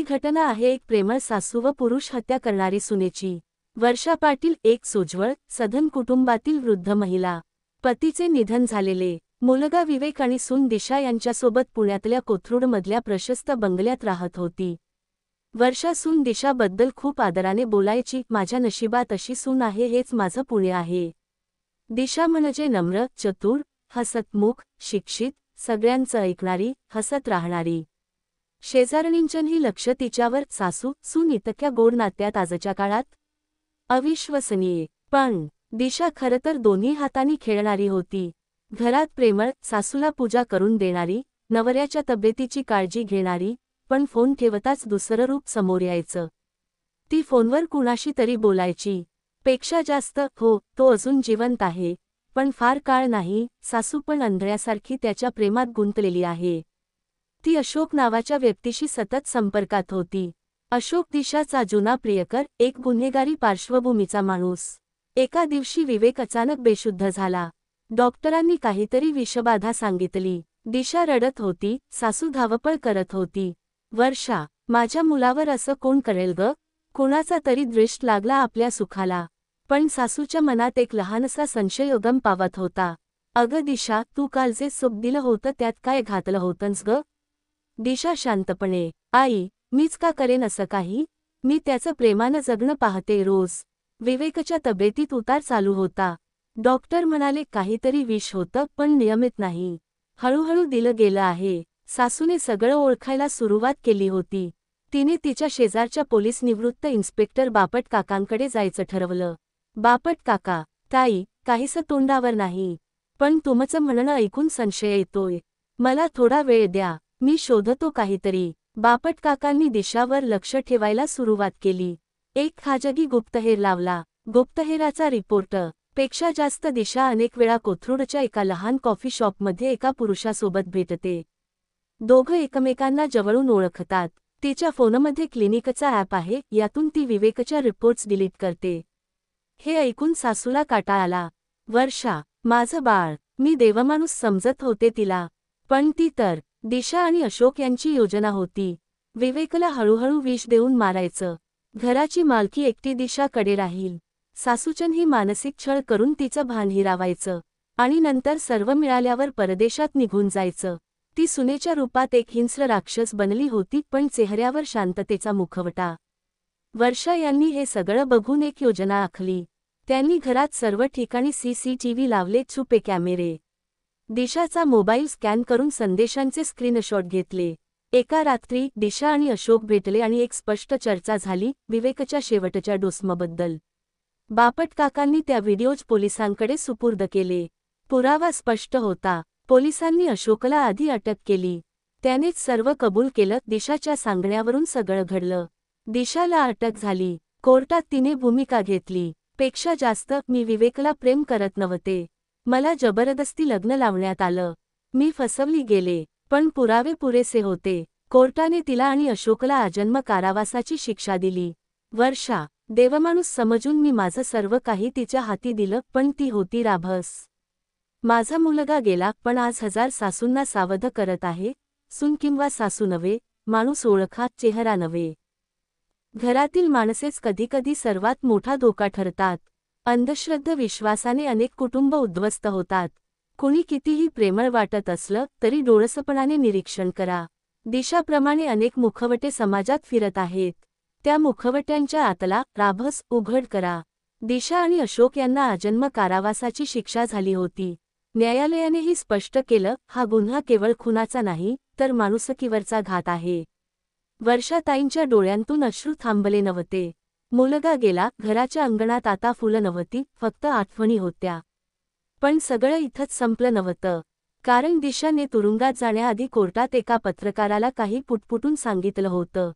ही घटना आहे एक प्रेमळ सासू व पुरुष हत्या करणारी सुनेची। वर्षा पाटील एक सोज्वळ सधन कुटुंबातील वृद्ध महिला। पतीचे निधन झालेले। मुलगा विवेक आणि सून दिशा यांच्यासोबत पुण्यातल्या कोथरूडमधल्या प्रशस्त बंगल्यात राहत होती। वर्षा सून दिशाबद्दल खूप आदराने बोलायची, माझ्या नशिबात अशी सून आहे, हेच माझं पुण्य आहे। दिशा म्हणजे नम्र, चतुर, हसतमुख, शिक्षित, सगळ्यांचं ऐकणारी, हसत राहणारी। शेजारणींचंही लक्ष तिच्यावर। सासू सून इतक्या गोड नात्यात आजच्या काळात अविश्वसनीय। पण दिशा खरंतर दोन्ही हातांनी खेळणारी होती। घरात प्रेमळ, सासूला पूजा करून देणारी, नवऱ्याच्या तब्येतीची काळजी घेणारी, पण फोन ठेवताच दुसरं रूप समोर यायचं। ती फोनवर कुणाशी तरी बोलायची। पेक्षा जास्त, हो तो अजून जिवंत आहे, पण फार काळ नाही। सासू पण अंधळ्यासारखी त्याच्या प्रेमात गुंतलेली आहे। ती अशोक नावाच्या व्यक्तीशी सतत संपर्कात होती। अशोक दिशाचा जुना प्रियकर, एक गुन्हेगारी पार्श्वभूमीचा माणूस। एका दिवशी विवेक अचानक बेशुद्ध झाला। डॉक्टरांनी काहीतरी विषबाधा सांगितली। दिशा रडत होती, सासू धावपळ करत होती। वर्षा, माझ्या मुलावर असं कोण करेल ग? कुणाचा तरी दृष्ट लागला आपल्या सुखाला। पण सासूच्या मनात एक लहानसा संशय उगम पावत होता। अगं दिशा, तू काल जे सुख दिलं होतं त्यात काय घातलं होतंस ग? दिशा शांतपणे, आई, मीच का करेन असं काही? मी त्याचं प्रेमानं जगणं पाहते रोज। विवेकच्या तब्येतीत उतार चालू होता। डॉक्टर म्हणाले काहीतरी विष होतं, पण नियमित नाही। हळूहळू दिलं गेलं आहे। सासूने सगळं ओळखायला सुरुवात केली होती। तिने तिच्या शेजारच्या पोलीस निवृत्त इन्स्पेक्टर बापट काकांकडे जायचं ठरवलं। बापट काका, ताई, काहीसं तोंडावर नाही, पण तुमचं म्हणणं ऐकून संशय येतोय। मला थोडा वेळ द्या, मी शोधतो काहीतरी। बापट काकांनी दिशावर लक्ष ठेवायला सुरुवात केली। एक खाजगी गुप्तहेर लावला। गुप्तहेराचा रिपोर्ट पेक्षा जास्त दिशा अनेक वेळा कोथरूडच्या एका लहान कॉफी शॉपमध्ये एका पुरुषासोबत भेटते। दोघं एकमेकांना जवळून ओळखतात। तिच्या फोनमध्ये क्लिनिकचा ॲप आहे, यातून ती विवेकच्या रिपोर्ट्स डिलीट करते। हे ऐकून सासूला काटा आला। वर्षा, माझं बाळ, मी देवमाणूस समजत होते तिला, पण ती तर दिशा आणि अशोक यांची योजना होती। विवेकला हळूहळू विष देऊन मारायचं। घराची मालकी एकटी दिशाकडे राहील। सासूचंही मानसिक छळ करून तिचं भान हिरावायचं आणि नंतर सर्व मिळाल्यावर परदेशात निघून जायचं। ती सुनेच्या रूपात एक हिंस्र राक्षस बनली होती, पण चेहऱ्यावर शांततेचा मुखवटा। वर्षा यांनी हे सगळं बघून एक योजना आखली। त्यांनी घरात सर्व ठिकाणी CCTV लावले, छुपे कॅमेरे। दिशाचा मोबाईल स्कॅन करून संदेशांचे स्क्रीनशॉट घेतले। एका रात्री दिशा आणि अशोक भेटले आणि एक स्पष्ट चर्चा झाली, विवेकच्या शेवटच्या डोसमबद्दल। बापट काकांनी त्या व्हिडिओज पोलिसांकडे सुपूर्द केले। पुरावा स्पष्ट होता। पोलिसांनी अशोकला आधी अटक केली। त्यानेच सर्व कबूल केलं। दिशाच्या सांगण्यावरून सगळं घडलं। दिशाला अटक झाली। कोर्टात तिने भूमिका घेतली। पेक्षा जास्त, मी विवेकला प्रेम करत नव्हते। मला जबरदस्ती लग्न लावण्यात आलं। मी फसवली गेले, पण पुरावे पुरेसे होते। कोर्टाने तिला आणि अशोकला आजन्म कारावासाची शिक्षा दिली। वर्षा, देवमाणूस समजून मी माझं सर्व काही तिच्या हाती दिलं, पण ती होती राभस। माझा मुलगा गेला, पण आज 1000 सासूंना सावध करत आहे। सून किंवा सासू नव्हे, माणूस ओळखा, चेहरा नव्हे। घरातील माणसेच कधीकधी सर्वात मोठा धोका ठरतात। अंधश्रद्धा विश्वासाने अनेक कुटुंब उद्ध्वस्त होतात। कुणी कितीही प्रेमळ वाटत असलं तरी डोळसपणाने निरीक्षण करा। दिशाप्रमाणे अनेक मुखवटे समाजात फिरत आहेत। त्या मुखवट्यांच्या आतला राभस उघड करा। दिशा आणि अशोक यांना आजन्म कारावासाची शिक्षा झाली होती। न्यायालयानेही स्पष्ट केलं, हा गुन्हा केवळ खुनाचा नाही, तर माणुसकीवरचा घात आहे। वर्षाताईंच्या डोळ्यांतून अश्रू थांबले नव्हते। मुलगा गेला, घराच्या अंगणात आता फुलं नव्हती, फक्त आठवणी होत्या। पण सगळं इथंच संपलं नव्हतं, कारण दिशाने तुरुंगात जाण्याआधी कोर्टात एका पत्रकाराला काही पुटपुटून सांगितलं होतं।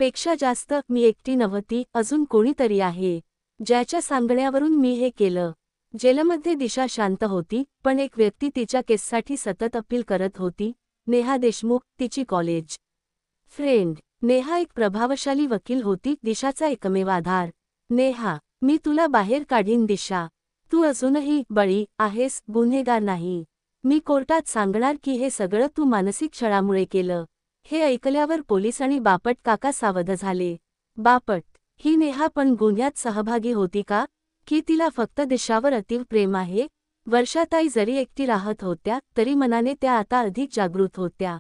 पेक्षा जास्त, मी एकटी नव्हती, अजून कोणीतरी आहे, ज्याच्या सांगण्यावरून मी हे केलं। जेलमध्ये दिशा शांत होती, पण एक व्यक्ती तिच्या केससाठी सतत अपील करत होती, नेहा देशमुख, तिची कॉलेज फ्रेंड। नेहा एक प्रभावशाली वकील होती, दिशाचा एकमेव आधार। नेहा, मी तुला बाहेर काढीन दिशा, तू अजूनही बळी आहेस, गुन्हेगार नाही। मी कोर्टात सांगणार की हे सगळं तू मानसिक छळामुळे केलं। हे ऐकल्यावर पोलीस आणि बापट काका सावध झाले. बापट, ही नेहा पण गुन्ह्यात सहभागी होती का? की तिला फक्त दिशावर अतीव प्रेम आहे? वर्षाताई जरी एकटी राहत होत्या तरी मनाने त्या आता अधिक जागृत होत्या.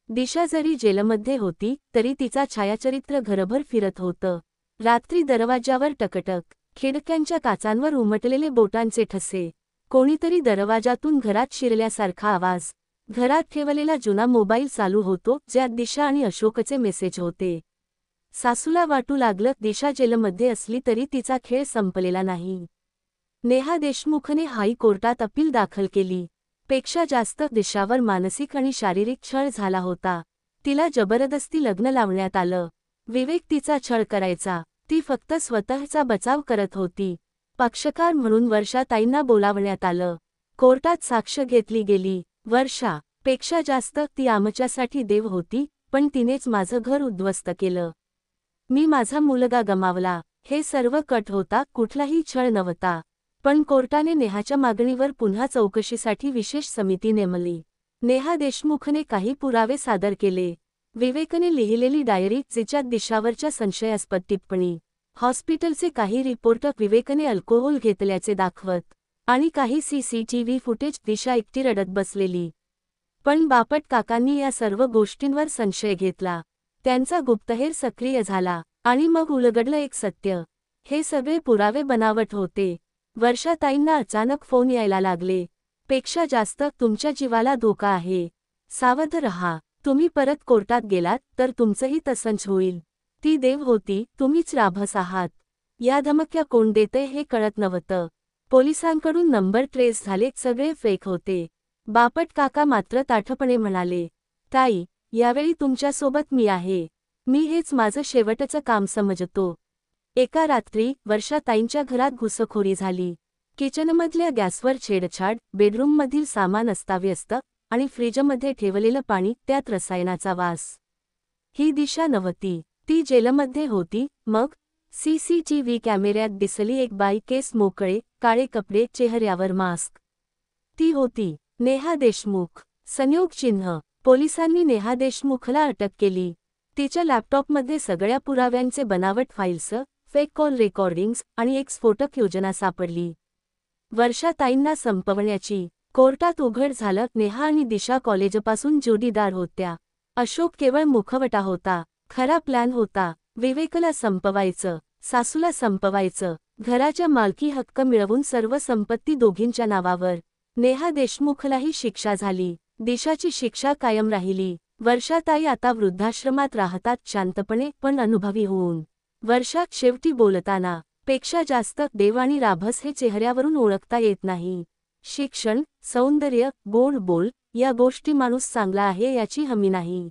दिशा जरी जेलमध्ये होती तरी तिचा छायाचित्र घरभर फिरत होतं. रात्री दरवाजावर टकटक, खिडक्यांच्या काचांवर उमटलेले बोटांचे ठसे, कोणीतरी दरवाजातून घरात शिरल्यासारखा आवाज. घरात ठेवलेला जुना मोबाईल चालू होतो ज्यात दिशा आणि अशोकचे मेसेज होते. सासूला वाटू लागलं दिशा जेलमध्ये असली तरी तिचा खेळ संपलेला नाही. नेहा देशमुखने हायकोर्टात अपील दाखल केली. पेक्षा जास्त दिशावर मानसिक आणि शारीरिक छळ झाला होता. तिला जबरदस्ती लग्न लावण्यात आलं. विवेक तिचा छळ करायचा, ती फक्त स्वतःचा बचाव करत होती. पक्षकार म्हणून वर्षाताईंना बोलावण्यात आलं. कोर्टात साक्ष घेतली गेली. वर्षा, पेक्षा जास्त ती आमच्यासाठी देव होती, पण तिनेच माझं घर उद्ध्वस्त केलं. मी माझा मुलगा गमावला. हे सर्व कट होता, कुठलाही छळ नव्हता. पण कोर्टाने नेहाच्या मागणीवर पुन्हा चौकशीसाठी विशेष समिती नेमली. नेहा देशमुखने काही पुरावे सादर केले. विवेकने लिहिलेली डायरी जिच्यात दिशावरच्या संशयास्पद टिप्पणी, हॉस्पिटलचे काही रिपोर्ट विवेकने अल्कोहोल घेतल्याचे दाखवत, आणि काही सीसीटीव्ही फुटेज दिशा एकटी रडत बसलेली. पण बापट काकांनी या सर्व गोष्टींवर संशय घेतला. त्यांचा गुप्तहेर सक्रिय झाला आणि मग उलगडलं एक सत्य. हे सगळे पुरावे बनावट होते. वर्षाताईंना अचानक फोन यायला लागले. पेक्षा जास्त तुमच्या जीवाला धोका आहे. सावध रहा. तुम्ही परत कोर्टात गेलात तर तुमचंही तसंच होईल. ती देव होती, तुम्हीच राभस आहात. या धमक्या कोण देतंय हे कळत नव्हतं. पोलिसांकडून नंबर ट्रेस झाले, सगळे फेक होते. बापट काका मात्र ताठपणे म्हणाले, ताई, यावेळी तुमच्यासोबत मी आहे. मी हेच माझं शेवटचं काम समजतो. एका रात्री वर्षाताईंच्या घरात घुसखोरी झाली. किचनमधल्या गॅसवर छेडछाड, बेडरूममधील सामान अस्ताव्यस्त आणि फ्रीजमध्ये ठेवलेलं पाणी, त्यात रसायनाचा वास. ही दिशा नव्हती, ती जेलमध्ये होती. मग सीसीटीव्ही कॅमेऱ्यात दिसली एक बाई, केस मोकळे, काळे कपडे, चेहऱ्यावर मास्क. ती होती नेहा देशमुख. संयोग चिन्ह. पोलिसांनी नेहा देशमुखला अटक केली. तिच्या लॅपटॉपमध्ये सगळ्या पुराव्यांचे बनावट फाईल्स, फेक कॉल रेकॉर्डिंग्स आणि एक स्फोटक योजना सापडली. वर्षाताईंना संपवण्याची. कोर्टात उघड झालं, नेहा आणि दिशा कॉलेजपासून जोडीदार होत्या. अशोक केवळ मुखवटा होता. खरा प्लॅन होता विवेकला संपवायचं, सासूला संपवायचं, घराच्या मालकी हक्क मिळवून सर्व संपत्ती दोघींच्या नावावर. नेहा देशमुखलाही शिक्षा झाली. दिशाची शिक्षा कायम राहिली. वर्षाताई आता वृद्धाश्रमात राहतात, शांतपणे पण अनुभवी होऊन. वर्षा, शेवटी बोलताना, पेक्षा जास्त देव आणि राभस हे चेहऱ्यावरून ओळखता येत नाही. शिक्षण, सौंदर्य, गोड बोल, या गोष्टी माणूस चांगला आहे याची हमी नाही.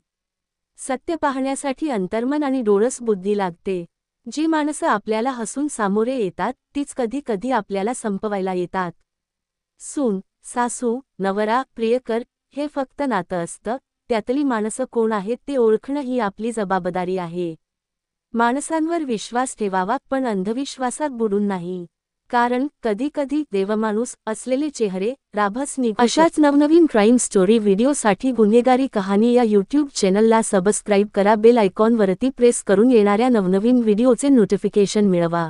सत्य पाहण्यासाठी अंतर्मन आणि डोळस बुद्धी लागते. जी माणसं आपल्याला हसून सामोरे येतात तीच कधी कधी आपल्याला संपवायला येतात. सून, सासू, नवरा, प्रियकर हे फक्त नातं असतं, त्यातली माणसं कोण आहेत ते ओळखणं ही आपली जबाबदारी आहे. माणसांवर विश्वास ठेवावा, पण अंधविश्वासात बुडून नाही. कारण कधी कधी देवमाणूस असलेले चेहरे राभस निघू. अशाच नवनवीन क्राईम स्टोरी व्हिडिओसाठी गुन्हेगारी कहाणी या यूट्यूब चॅनलला सबस्क्राईब करा. बेल आयकॉनवरती प्रेस करून येणाऱ्या नवनवीन व्हिडिओचे नोटिफिकेशन मिळवा.